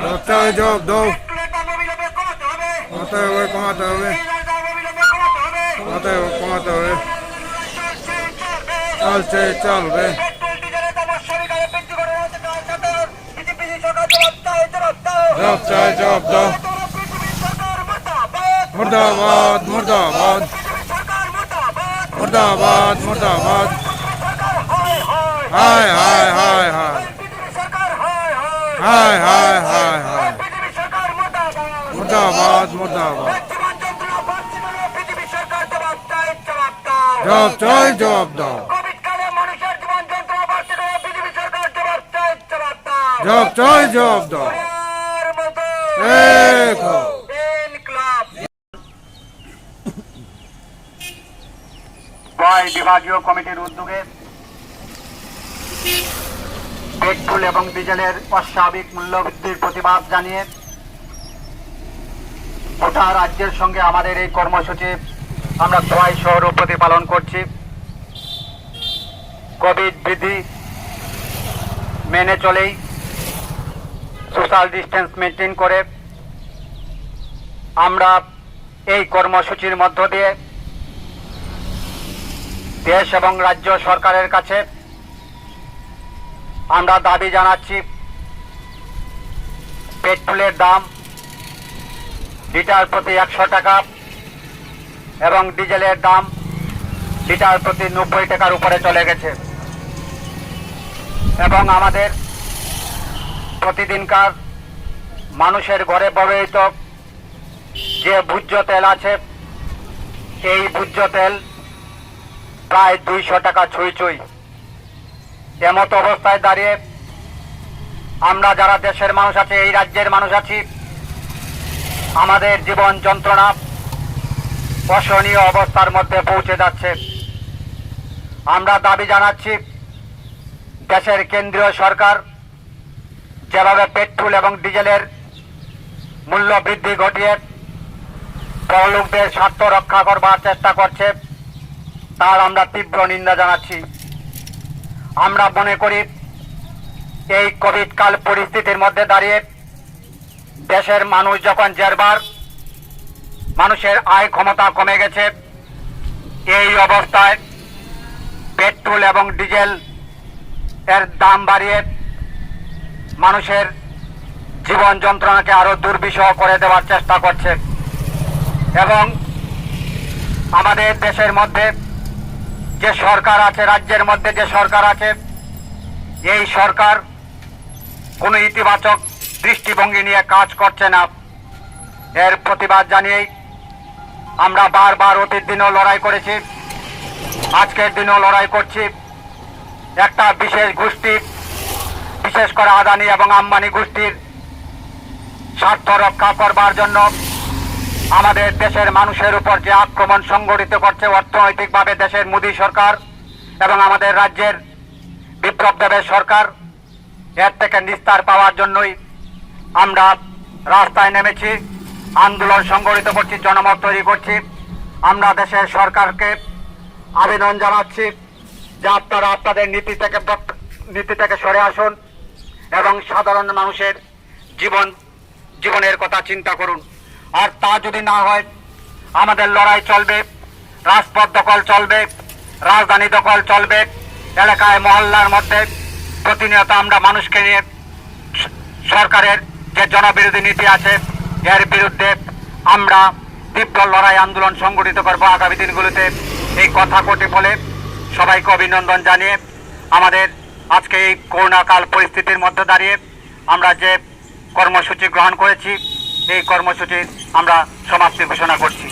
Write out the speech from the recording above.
ব্যবসায় জবাব দাও। কমাতে হবে, কমাতে হবে, কমাতে হবে। চলছে, চলবে। ব্যবসায় জবাব দাও। মুর্দাবাদ, মুর্দাবাদ, মুর্দাবাদ, মুর্দাবাদ। হায় হায় হায় হায়, হায় হায় হায় হায়। মুর্দাবাদ, মুর্দাবাদ। জবাব চাই, জবাব দাও। জবাব চাই, জবাব দাও। বিভাগীয় কমিটির উদ্যোগে পেট্রোল এবং ডিজেলের অস্বাভাবিক মূল্য বৃদ্ধির প্রতিবাদ জানিয়ে গোটা রাজ্যের সঙ্গে আমাদের এই কর্মসূচি আমরা খোয়াই শহরও প্রতিপালন করছি। কোভিড বিধি মেনে চলেই সোশ্যাল ডিস্টেন্স মেনটেন করে আমরা এই কর্মসূচির মধ্য দিয়ে দেশ এবং রাজ্য সরকারের কাছে আমরা দাবি জানাচ্ছি, পেট্রোলের দাম লিটার প্রতি 100 টাকা এবং ডিজেলের দাম লিটার প্রতি 90 টাকার উপরে চলে গেছে এবং আমাদের প্রতিদিনকার মানুষের ঘরে ব্যবহৃত যে ভোজ্য তেল আছে, এই ভোজ্য তেল প্রায় 200 টাকা ছুঁই ছুঁই। এমত অবস্থায় দাঁড়িয়ে আমরা যারা দেশের মানুষ আছে, এই রাজ্যের মানুষ আছি, আমাদের জীবন যন্ত্রণা অসহনীয় অবস্থার মধ্যে পৌঁছে যাচ্ছে। আমরা দাবি জানাচ্ছি, দেশের কেন্দ্রীয় সরকার যেভাবে পেট্রোল এবং ডিজেলের মূল্য বৃদ্ধি ঘটিয়ে বড়লোকদের স্বার্থ রক্ষা করবার চেষ্টা করছে, তার আমরা তীব্র নিন্দা জানাচ্ছি। আমরা মনে করি এই কোভিড কাল পরিস্থিতির মধ্যে দাঁড়িয়ে দেশের মানুষ যখন জেরবার, মানুষের আয় ক্ষমতা কমে গেছে, এই অবস্থায় পেট্রোল এবং ডিজেল এর দাম বাড়িয়ে মানুষের জীবন যন্ত্রণাকে আরো দুর্বিষহ করে দেওয়ার চেষ্টা করছে এবং আমাদের দেশের মধ্যে যে সরকার আছে, রাজ্যের মধ্যে যে সরকার আছে, এই সরকার কোনো ইতিবাচক দৃষ্টিভঙ্গি নিয়ে কাজ করছে না। এর প্রতিবাদ জানিয়েই আমরা বারবার অতীত দিনও লড়াই করেছি, আজকের দিনও লড়াই করছি। একটা বিশেষ গোষ্ঠী, বিশেষ করে আদানি এবং আম্বানি গোষ্ঠীর স্বার্থ রক্ষা করবার জন্য আমাদের দেশের মানুষের উপর যে আক্রমণ সংগঠিত করছে অর্থনৈতিকভাবে দেশের মোদী সরকার এবং আমাদের রাজ্যের বিপ্লব দেবের সরকার, এর থেকে নিস্তার পাওয়ার জন্যই আমরা রাস্তায় নেমেছি, আন্দোলন সংগঠিত করছি, জনমত তৈরি করছি। আমরা দেশের সরকারকে আবেদন জানাচ্ছি যে আপনারা আপনাদের নীতি থেকে সরে আসুন এবং সাধারণ মানুষের জীবনের কথা চিন্তা করুন। আর তা যদি না হয় আমাদের লড়াই চলবে, রাজপথ দখল চলবে, রাজধানী দখল চলবে, এলাকায় মহল্লার মধ্যে প্রতিনিয়ত আমরা মানুষকে নিয়ে সরকারের যে জনবিরোধী নীতি আছে এর বিরুদ্ধে আমরা তীব্র লড়াই আন্দোলন সংগঠিত করব আগামী দিনগুলোতে। এই কথা কোটি বলে সবাইকে অভিনন্দন জানিয়ে আমাদের আজকে এই করোনাকাল পরিস্থিতির মধ্যে দাঁড়িয়ে আমরা যে কর্মসূচি গ্রহণ করেছি, এই কর্মসূচি আমরা সমাপ্তি ঘোষণা করছি।